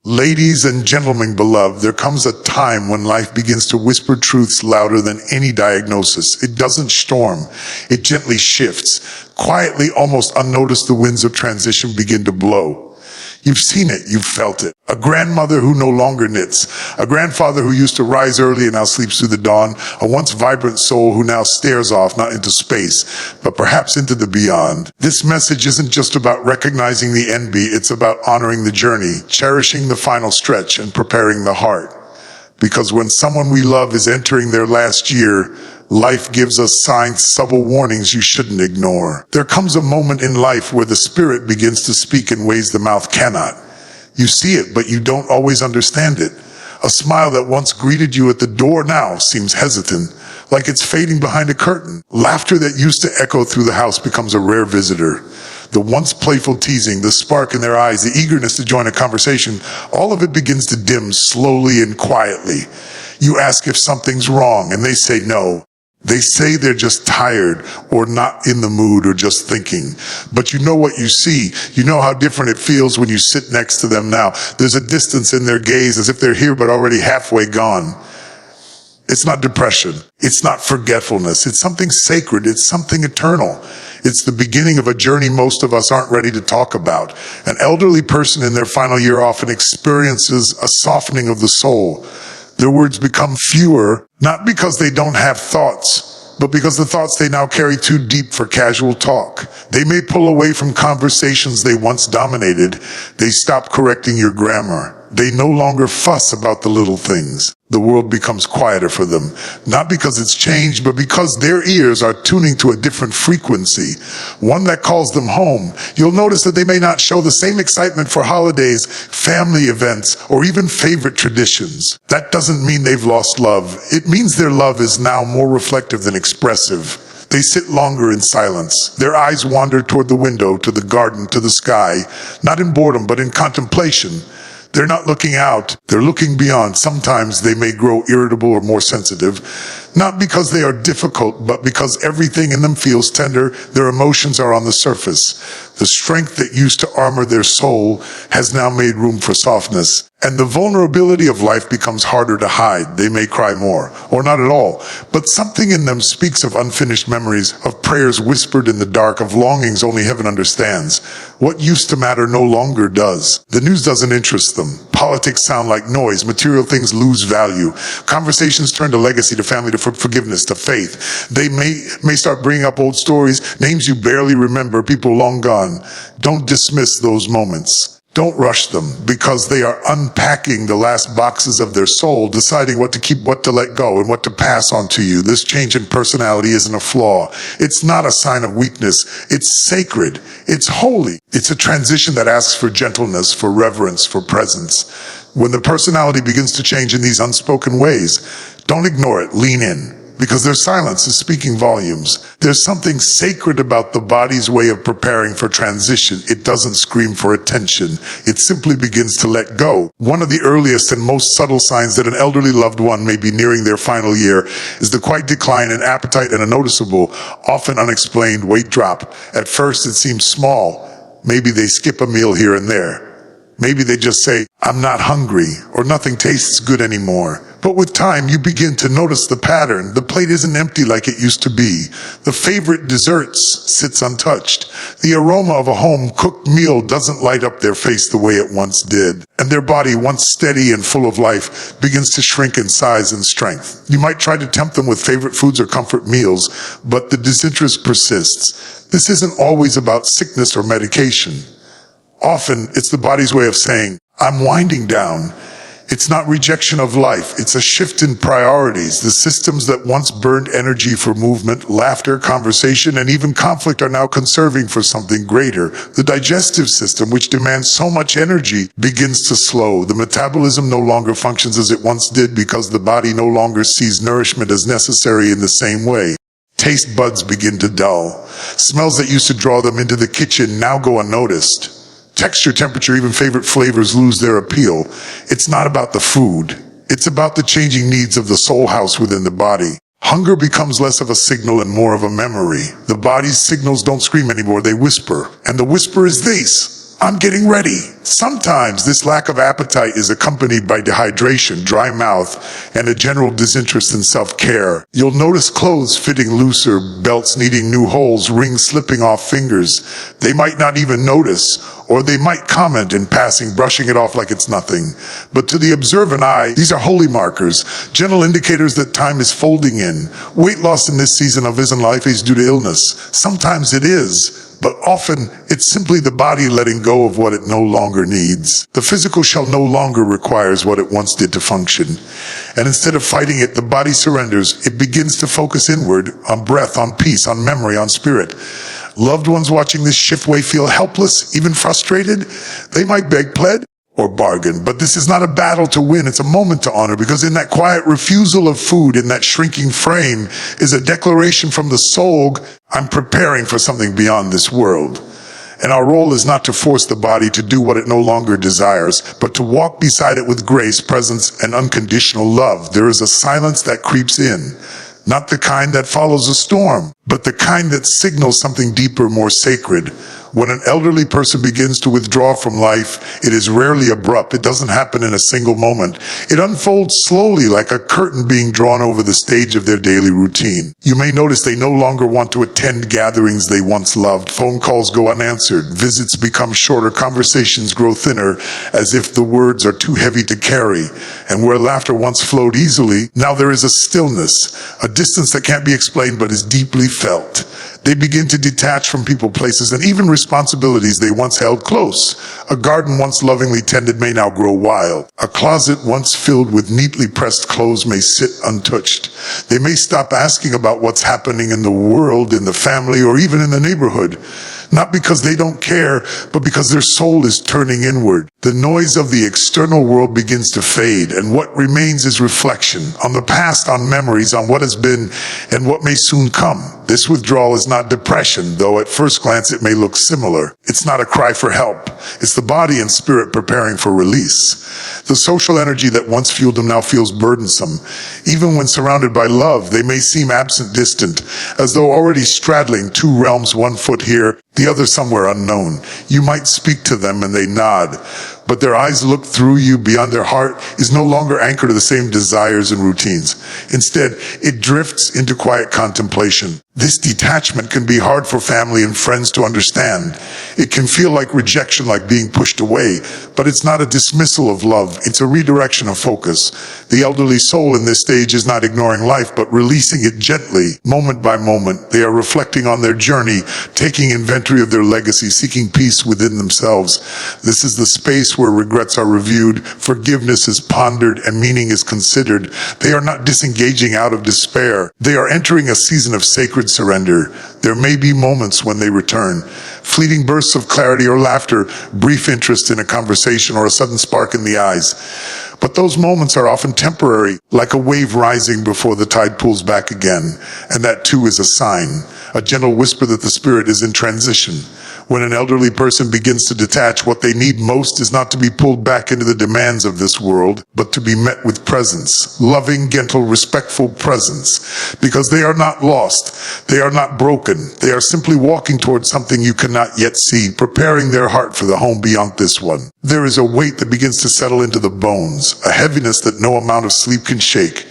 Ladies and gentlemen beloved, there comes a time when life begins to whisper truths louder than any diagnosis. It doesn't storm, it gently shifts. Quietly, almost unnoticed, the winds of transition begin to blow. You've seen it, you've felt it. A grandmother who no longer knits. A grandfather who used to rise early and now sleeps through the dawn. A once vibrant soul who now stares off, not into space, but perhaps into the beyond. This message isn't just about recognizing the end beat, it's about honoring the journey, cherishing the final stretch, and preparing the heart. Because when someone we love is entering their last year, life gives us signs, subtle warnings you shouldn't ignore. There comes a moment in life where the spirit begins to speak in ways the mouth cannot. You see it, but you don't always understand it. A smile that once greeted you at the door now seems hesitant, like it's fading behind a curtain. Laughter that used to echo through the house becomes a rare visitor. The once playful teasing, the spark in their eyes, the eagerness to join a conversation, all of it begins to dim slowly and quietly. You ask if something's wrong, and they say no. They say they're just tired, or not in the mood, or just thinking. But you know what you see. You know how different it feels when you sit next to them now. There's a distance in their gaze, as if they're here but already halfway gone. It's not depression. It's not forgetfulness. It's something sacred. It's something eternal. It's the beginning of a journey most of us aren't ready to talk about. An elderly person in their final year often experiences a softening of the soul. Their words become fewer, not because they don't have thoughts, but because the thoughts they now carry too deep for casual talk. They may pull away from conversations they once dominated. They stop correcting your grammar. They no longer fuss about the little things. The world becomes quieter for them, not because it's changed, but because their ears are tuning to a different frequency, one that calls them home. You'll notice that they may not show the same excitement for holidays, family events, or even favorite traditions. That doesn't mean they've lost love. It means their love is now more reflective than expressive. They sit longer in silence. Their eyes wander toward the window, to the garden, to the sky, not in boredom, but in contemplation. They're not looking out, they're looking beyond. Sometimes they may grow irritable or more sensitive, not because they are difficult, but because everything in them feels tender. Their emotions are on the surface. The strength that used to armor their soul has now made room for softness. And the vulnerability of life becomes harder to hide. They may cry more, or not at all, but something in them speaks of unfinished memories, of prayers whispered in the dark, of longings only heaven understands. What used to matter no longer does. The news doesn't interest them. Politics sound like noise. Material things lose value. Conversations turn to legacy, to family, to forgiveness, to faith. They may start bringing up old stories, names you barely remember, people long gone. Don't dismiss those moments. Don't rush them, because they are unpacking the last boxes of their soul, deciding what to keep, what to let go, and what to pass on to you. This change in personality isn't a flaw. It's not a sign of weakness. It's sacred. It's holy. It's a transition that asks for gentleness, for reverence, for presence. When the personality begins to change in these unspoken ways, don't ignore it. Lean in. Because their silence is speaking volumes. There's something sacred about the body's way of preparing for transition. It doesn't scream for attention. It simply begins to let go. One of the earliest and most subtle signs that an elderly loved one may be nearing their final year is the quiet decline in appetite and a noticeable, often unexplained weight drop. At first it seems small. Maybe they skip a meal here and there. Maybe they just say, I'm not hungry, or nothing tastes good anymore. But with time, you begin to notice the pattern. The plate isn't empty like it used to be. The favorite desserts sits untouched. The aroma of a home-cooked meal doesn't light up their face the way it once did. And their body, once steady and full of life, begins to shrink in size and strength. You might try to tempt them with favorite foods or comfort meals, but the disinterest persists. This isn't always about sickness or medication. Often, it's the body's way of saying, I'm winding down. It's not rejection of life. It's a shift in priorities. The systems that once burned energy for movement, laughter, conversation, and even conflict are now conserving for something greater. The digestive system, which demands so much energy, begins to slow. The metabolism no longer functions as it once did because the body no longer sees nourishment as necessary in the same way. Taste buds begin to dull. Smells that used to draw them into the kitchen now go unnoticed. Texture, temperature, even favorite flavors lose their appeal. It's not about the food. It's about the changing needs of the soul house within the body. Hunger becomes less of a signal and more of a memory. The body's signals don't scream anymore, they whisper. And the whisper is this: I'm getting ready. Sometimes this lack of appetite is accompanied by dehydration, dry mouth, and a general disinterest in self-care. You'll notice clothes fitting looser, belts needing new holes, rings slipping off fingers. They might not even notice, or they might comment in passing, brushing it off like it's nothing. But to the observant eye, these are holy markers, gentle indicators that time is folding in. Weight loss in this season of life is due to illness. Sometimes it is, but often it's simply the body letting go of what it no longer needs. The physical shell no longer requires what it once did to function. And instead of fighting it, the body surrenders. It begins to focus inward, on breath, on peace, on memory, on spirit. Loved ones watching this shift way feel helpless, even frustrated. They might beg, plead, or bargain. But this is not a battle to win, it's a moment to honor, because in that quiet refusal of food, in that shrinking frame, is a declaration from the soul, I'm preparing for something beyond this world. And our role is not to force the body to do what it no longer desires, but to walk beside it with grace, presence, and unconditional love. There is a silence that creeps in. Not the kind that follows a storm, but the kind that signals something deeper, more sacred. When an elderly person begins to withdraw from life, it is rarely abrupt. It doesn't happen in a single moment. It unfolds slowly, like a curtain being drawn over the stage of their daily routine. You may notice they no longer want to attend gatherings they once loved. Phone calls go unanswered. Visits become shorter. Conversations grow thinner, as if the words are too heavy to carry. And where laughter once flowed easily, now there is a stillness, a distance that can't be explained but is deeply felt. They begin to detach from people, places, and even responsibilities they once held close. A garden once lovingly tended may now grow wild. A closet once filled with neatly pressed clothes may sit untouched. They may stop asking about what's happening in the world, in the family, or even in the neighborhood. Not because they don't care, but because their soul is turning inward. The noise of the external world begins to fade, and what remains is reflection on the past, on memories, on what has been, and what may soon come. This withdrawal is not depression, though at first glance it may look similar. It's not a cry for help. It's the body and spirit preparing for release. The social energy that once fueled them now feels burdensome. Even when surrounded by love, they may seem absent, distant, as though already straddling two realms, one foot here, the other somewhere unknown. You might speak to them and they nod, but their eyes look through you. Beyond their heart is no longer anchored to the same desires and routines. Instead, it drifts into quiet contemplation. This detachment can be hard for family and friends to understand. It can feel like rejection, like being pushed away, but it's not a dismissal of love. It's a redirection of focus. The elderly soul in this stage is not ignoring life, but releasing it gently, moment by moment. They are reflecting on their journey, taking inventory of their legacy, seeking peace within themselves. This is the space where regrets are reviewed, forgiveness is pondered, and meaning is considered. They are not disengaging out of despair. They are entering a season of sacred surrender. There may be moments when they return. Fleeting bursts of clarity or laughter, brief interest in a conversation, or a sudden spark in the eyes. But those moments are often temporary, like a wave rising before the tide pulls back again. And that too is a sign, a gentle whisper that the spirit is in transition. When an elderly person begins to detach, what they need most is not to be pulled back into the demands of this world, but to be met with presence, loving, gentle, respectful presence. Because they are not lost, they are not broken, they are simply walking towards something you cannot yet see, preparing their heart for the home beyond this one. There is a weight that begins to settle into the bones, a heaviness that no amount of sleep can shake.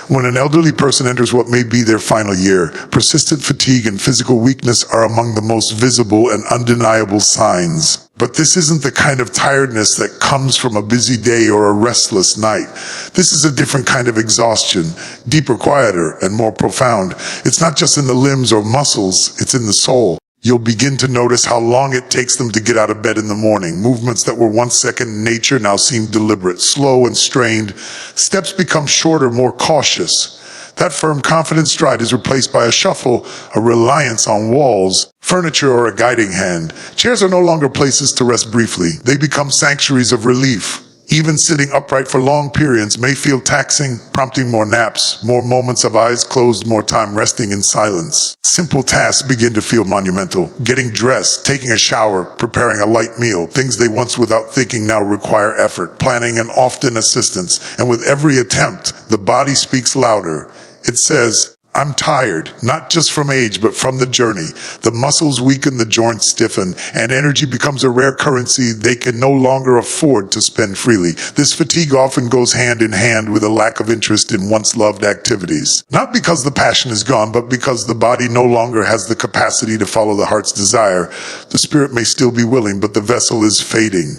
When an elderly person enters what may be their final year, persistent fatigue and physical weakness are among the most visible and undeniable signs. But this isn't the kind of tiredness that comes from a busy day or a restless night. This is a different kind of exhaustion, deeper, quieter, and more profound. It's not just in the limbs or muscles, it's in the soul. You'll begin to notice how long it takes them to get out of bed in the morning. Movements that were once second nature now seem deliberate, slow and strained. Steps become shorter, more cautious. That firm, confident stride is replaced by a shuffle, a reliance on walls, furniture, or a guiding hand. Chairs are no longer places to rest briefly. They become sanctuaries of relief. Even sitting upright for long periods may feel taxing, prompting more naps, more moments of eyes closed, more time resting in silence. Simple tasks begin to feel monumental. Getting dressed, taking a shower, preparing a light meal, things they once without thinking now require effort, planning, and often assistance. And with every attempt, the body speaks louder. It says, I'm tired, not just from age, but from the journey. The muscles weaken, the joints stiffen, and energy becomes a rare currency they can no longer afford to spend freely. This fatigue often goes hand in hand with a lack of interest in once loved activities. Not because the passion is gone, but because the body no longer has the capacity to follow the heart's desire. The spirit may still be willing, but the vessel is fading.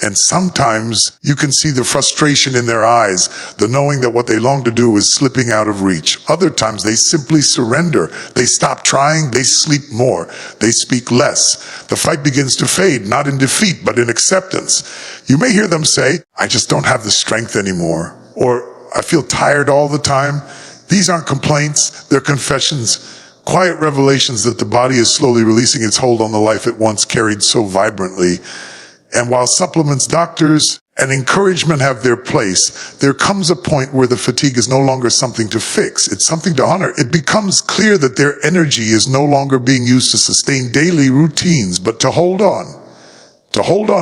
And sometimes you can see the frustration in their eyes, the knowing that what they long to do is slipping out of reach. Other times they simply surrender. They stop trying, they sleep more, they speak less. The fight begins to fade, not in defeat, but in acceptance. You may hear them say, I just don't have the strength anymore, or I feel tired all the time. These aren't complaints, they're confessions. Quiet revelations that the body is slowly releasing its hold on the life it once carried so vibrantly. And while supplements, doctors, and encouragement have their place, there comes a point where the fatigue is no longer something to fix. It's something to honor. It becomes clear that their energy is no longer being used to sustain daily routines, but to hold on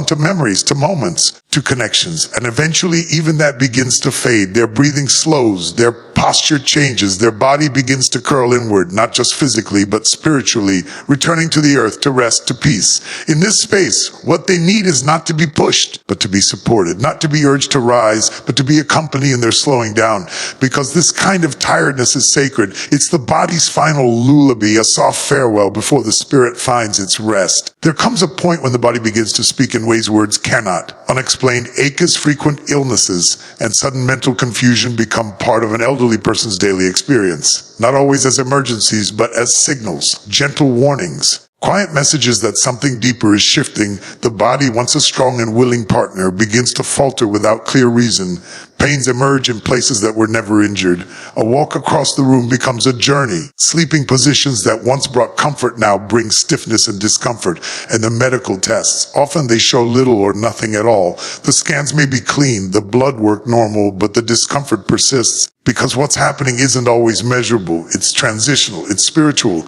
to memories, to moments, to connections. And eventually even that begins to fade. Their breathing slows, their posture changes, their body begins to curl inward, not just physically, but spiritually, returning to the earth to rest, to peace. In this space, what they need is not to be pushed, but to be supported, not to be urged to rise, but to be accompanied in their slowing down. Because this kind of tiredness is sacred. It's the body's final lullaby, a soft farewell before the spirit finds its rest. There comes a point when the body begins to speak in ways words cannot. Unexplained aches, frequent illnesses, and sudden mental confusion become part of an elderly person's daily experience. Not always as emergencies, but as signals, gentle warnings. Quiet messages that something deeper is shifting. The body, once a strong and willing partner, begins to falter without clear reason. Pains emerge in places that were never injured. A walk across the room becomes a journey. Sleeping positions that once brought comfort now bring stiffness and discomfort. And the medical tests, often they show little or nothing at all. The scans may be clean, the blood work normal, but the discomfort persists. Because what's happening isn't always measurable. It's transitional. It's spiritual.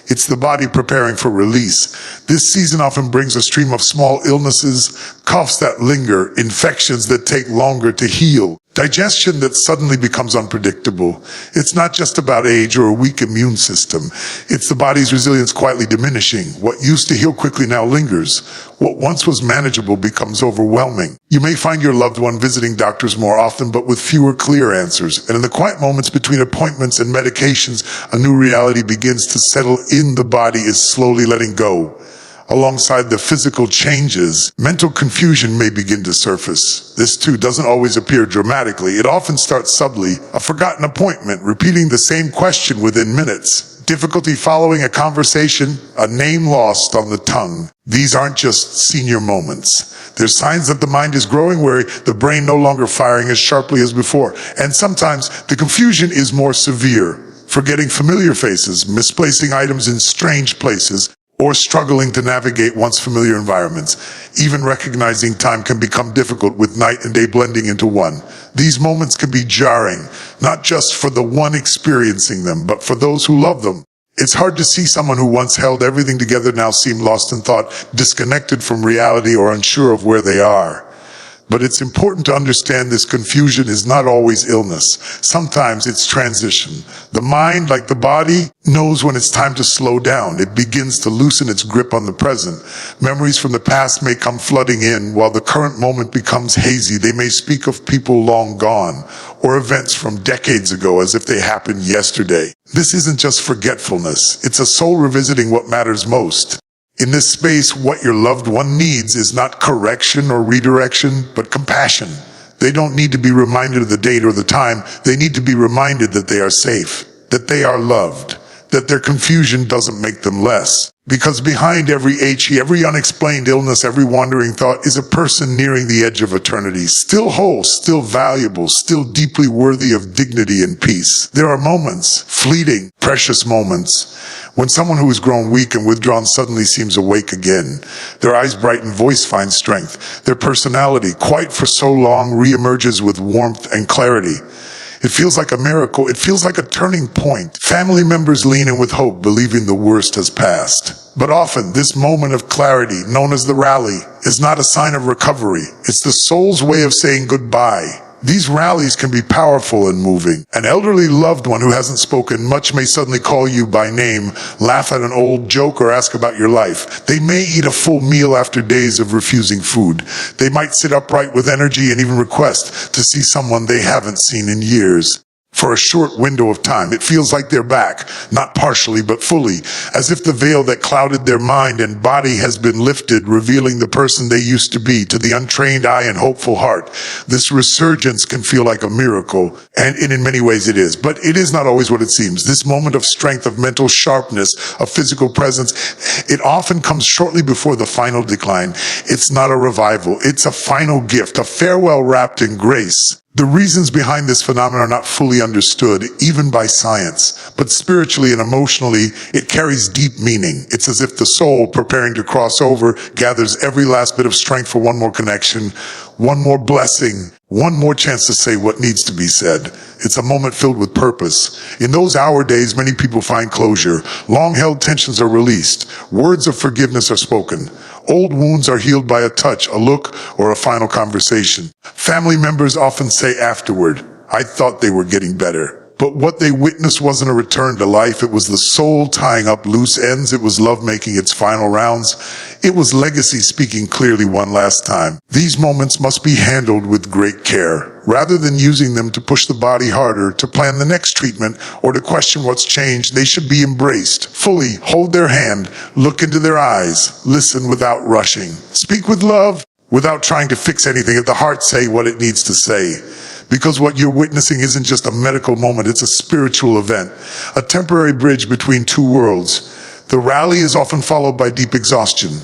It's the body preparing for release. This season often brings a stream of small illnesses, coughs that linger, infections that take longer to heal, digestion that suddenly becomes unpredictable. It's not just about age or a weak immune system. It's the body's resilience quietly diminishing. What used to heal quickly now lingers. What once was manageable becomes overwhelming. You may find your loved one visiting doctors more often, but with fewer clear answers. And in the quiet moments between appointments and medications, a new reality begins to settle in. The body is slowly letting go. Alongside the physical changes, mental confusion may begin to surface. This too doesn't always appear dramatically. It often starts subtly. A forgotten appointment, repeating the same question within minutes. Difficulty following a conversation, a name lost on the tongue. These aren't just senior moments. They're signs that the mind is growing weary, the brain no longer firing as sharply as before. And sometimes the confusion is more severe. Forgetting familiar faces, misplacing items in strange places, or struggling to navigate once familiar environments. Even recognizing time can become difficult with night and day blending into one. These moments can be jarring, not just for the one experiencing them, but for those who love them. It's hard to see someone who once held everything together now seem lost in thought, disconnected from reality, or unsure of where they are. But it's important to understand this confusion is not always illness. Sometimes it's transition. The mind, like the body, knows when it's time to slow down. It begins to loosen its grip on the present. Memories from the past may come flooding in, while the current moment becomes hazy. They may speak of people long gone, or events from decades ago as if they happened yesterday. This isn't just forgetfulness. It's a soul revisiting what matters most. In this space, what your loved one needs is not correction or redirection, but compassion. They don't need to be reminded of the date or the time. They need to be reminded that they are safe, that they are loved, that their confusion doesn't make them less. Because behind every HE, every unexplained illness, every wandering thought is a person nearing the edge of eternity, still whole, still valuable, still deeply worthy of dignity and peace. There are moments, fleeting, precious moments, when someone who has grown weak and withdrawn suddenly seems awake again. Their eyes brighten, voice finds strength. Their personality, quiet for so long, reemerges with warmth and clarity. It feels like a miracle. It feels like a turning point. Family members lean in with hope, believing the worst has passed. But often, this moment of clarity, known as the rally, is not a sign of recovery. It's the soul's way of saying goodbye. These rallies can be powerful and moving. An elderly loved one who hasn't spoken much may suddenly call you by name, laugh at an old joke, or ask about your life. They may eat a full meal after days of refusing food. They might sit upright with energy and even request to see someone they haven't seen in years. For a short window of time, it feels like they're back, not partially but fully, as if the veil that clouded their mind and body has been lifted, revealing the person they used to be to the untrained eye and hopeful heart. This resurgence can feel like a miracle, and in many ways it is, but it is not always what it seems. This moment of strength, of mental sharpness, of physical presence, it often comes shortly before the final decline. It's not a revival, it's a final gift, a farewell wrapped in grace. The reasons behind this phenomenon are not fully understood, even by science, but spiritually and emotionally, it carries deep meaning. It's as if the soul, preparing to cross over, gathers every last bit of strength for one more connection, one more blessing, one more chance to say what needs to be said. It's a moment filled with purpose. In those hour days, many people find closure. Long-held tensions are released. Words of forgiveness are spoken. Old wounds are healed by a touch, a look, or a final conversation. Family members often say afterward, "I thought they were getting better." But what they witnessed wasn't a return to life. It was the soul tying up loose ends. It was love making its final rounds. It was legacy speaking clearly one last time. These moments must be handled with great care. Rather than using them to push the body harder, to plan the next treatment, or to question what's changed, they should be embraced. Fully hold their hand, look into their eyes, listen without rushing. Speak with love, without trying to fix anything. Let the heart say what it needs to say. Because what you're witnessing isn't just a medical moment, it's a spiritual event, a temporary bridge between two worlds. The rally is often followed by deep exhaustion.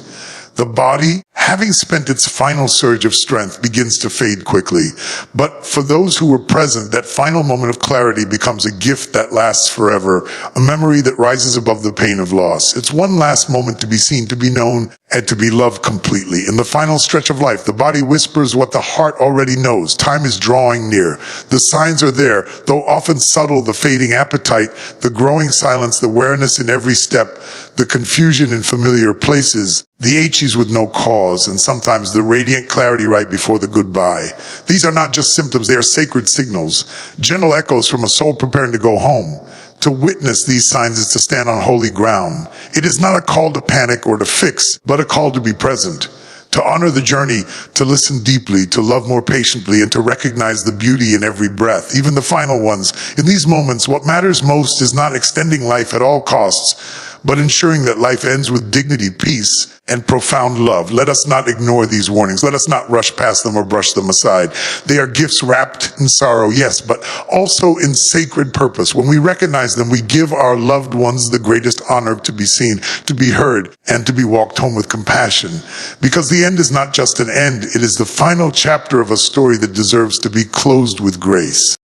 The body, having spent its final surge of strength, begins to fade quickly. But for those who were present, that final moment of clarity becomes a gift that lasts forever, a memory that rises above the pain of loss. It's one last moment to be seen, to be known, and to be loved completely. In the final stretch of life, the body whispers what the heart already knows. Time is drawing near. The signs are there, though often subtle: the fading appetite, the growing silence, the awareness in every step, the confusion in familiar places, the aches with no cause, and sometimes the radiant clarity right before the goodbye. These are not just symptoms, they are sacred signals, gentle echoes from a soul preparing to go home. To witness these signs is to stand on holy ground. It is not a call to panic or to fix, but a call to be present, to honor the journey, to listen deeply, to love more patiently, and to recognize the beauty in every breath, even the final ones. In these moments, what matters most is not extending life at all costs, but ensuring that life ends with dignity, peace, and profound love. Let us not ignore these warnings. Let us not rush past them or brush them aside. They are gifts wrapped in sorrow, yes, but also in sacred purpose. When we recognize them, we give our loved ones the greatest honor to be seen, to be heard, and to be walked home with compassion. Because the end is not just an end, it is the final chapter of a story that deserves to be closed with grace.